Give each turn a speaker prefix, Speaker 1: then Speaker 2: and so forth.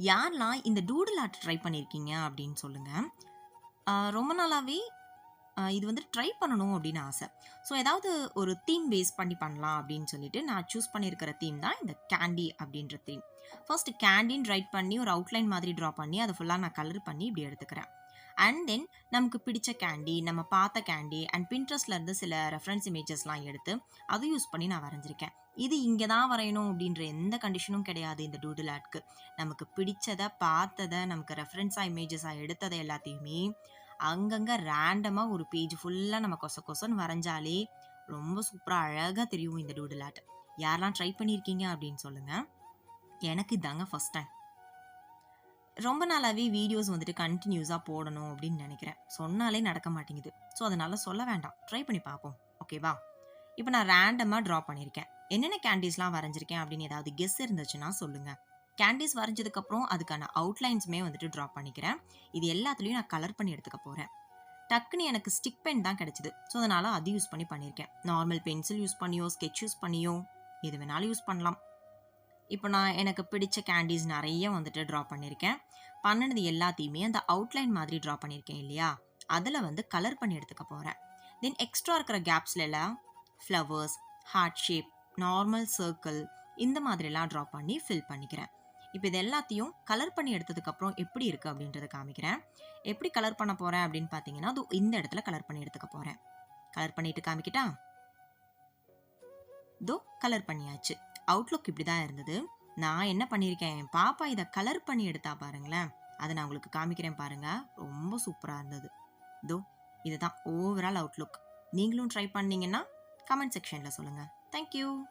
Speaker 1: யாரெல்லாம் இந்த doodle art try பண்ணியிருக்கீங்க அப்படின்னு சொல்லுங்க. ரொம்ப நாளாவே இது வந்து ட்ரை பண்ணணும் அப்படின்னு ஆசை. ஸோ ஏதாவது ஒரு தீம் பேஸ் பண்ணி பண்ணலாம் அப்படின்னு சொல்லிட்டு நான் சூஸ் பண்ணியிருக்கிற தீம் தான் இந்த கேண்டி அப்படின்ற தீம். ஃபர்ஸ்ட் கேண்டின்னு ரைட் பண்ணி ஒரு அவுட்லைன் மாதிரி ட்ரா பண்ணி அதை ஃபுல்லாக நான் கலர் பண்ணி இப்படி எடுத்துக்கிறேன். அண்ட் தென் நமக்கு பிடிச்ச கேண்டி, நம்ம பார்த்த கேண்டி அண்ட் பின்ட்ரெஸ்ட்ல இருந்து சில ரெஃபரன்ஸ் இமேஜஸ்லாம் எடுத்து அதை யூஸ் பண்ணி நான் வரைஞ்சிருக்கேன். இது இங்கே தான் வரையணும் அப்படின்ற எந்த கண்டிஷனும் கிடையாது இந்த டூடுல் ஆர்ட்க்கு. நமக்கு பிடிச்சதை, பார்த்ததை, நமக்கு ரெஃபரன்ஸாக இமேஜஸாக எடுத்ததை எல்லாத்தையுமே அங்கங்கே ரேண்டமாக ஒரு பேஜ் ஃபுல்லாக நம்ம கொச கொசன்னு வரைஞ்சாலே ரொம்ப சூப்பராக அழகாக தெரியும் இந்த டூடுல் ஆர்ட். யாரெல்லாம் ட்ரை பண்ணியிருக்கீங்க அப்படின்னு சொல்லுங்கள். எனக்கு இதாங்க ஃபஸ்ட் டைம். ரொம்ப நாளாகவே வீடியோஸ் வந்துட்டு கண்டினியூஸாக போடணும் அப்படின்னு நினைக்கிறேன். சொன்னாலே நடக்க மாட்டேங்குது. ஸோ அதனால சொல்ல வேண்டாம், ட்ரை பண்ணி பார்ப்போம். ஓகேவா? இப்போ நான் ரேண்டமாக ட்ரா பண்ணியிருக்கேன். என்னென்ன கேண்டீஸ்லாம் வரைஞ்சிருக்கேன் அப்படின்னு ஏதாவது கெஸ் இருந்துச்சுன்னா சொல்லுங்கள். கேண்டீஸ் வரைஞ்சதுக்கப்புறம் அதுக்கான அவுட்லைன்ஸுமே வந்துட்டு ட்ரா பண்ணிக்கிறேன். இது எல்லாத்துலேயும் நான் கலர் பண்ணி எடுத்துக்க போகிறேன். டக்குன்னு எனக்கு ஸ்டிக் பென் தான் கிடச்சிது. ஸோ அதனால் அது யூஸ் பண்ணி பண்ணியிருக்கேன். நார்மல் பென்சில் யூஸ் பண்ணியோ, ஸ்கெட்ச் யூஸ் பண்ணியோ எது வேணாலும் யூஸ் பண்ணலாம். இப்போ நான் எனக்கு பிடிச்ச கேண்டீஸ் நிறைய வந்துட்டு ட்ரா பண்ணியிருக்கேன். பண்ணினது எல்லாத்தையுமே அந்த அவுட்லைன் மாதிரி ட்ரா பண்ணியிருக்கேன் இல்லையா, அதில் வந்து கலர் பண்ணி எடுத்துக்க போகிறேன். தென் எக்ஸ்ட்ரா இருக்கிற கேப்ஸ்லாம் flowers, heart shape, normal circle இந்த மாதிரிலாம் ட்ரா பண்ணி ஃபில் பண்ணிக்கிறேன். இப்போ இது எல்லாத்தையும் கலர் பண்ணி எடுத்ததுக்கப்புறம் எப்படி இருக்குது அப்படின்றத காமிக்கிறேன். எப்படி கலர் பண்ண போகிறேன் அப்படின்னு பார்த்தீங்கன்னா, அது இந்த இடத்துல கலர் பண்ணி எடுத்துக்க போகிறேன். கலர் பண்ணிட்டு காமிக்கிட்டா? இதோ கலர் பண்ணியாச்சு. அவுட்லுக் இப்படி தான் இருந்தது. நான் என்ன பண்ணியிருக்கேன், என் பாப்பா இதை கலர் பண்ணி எடுத்தா பாருங்களேன். அதை நான் உங்களுக்கு காமிக்கிறேன் பாருங்க. ரொம்ப சூப்பராக இருந்தது. இதோ இதுதான் ஓவரால் அவுட்லுக். நீங்களும் ட்ரை பண்ணீங்கன்னா கமெண்ட் செக்ஷனில் சொல்லுங்கள். தேங்க்யூ.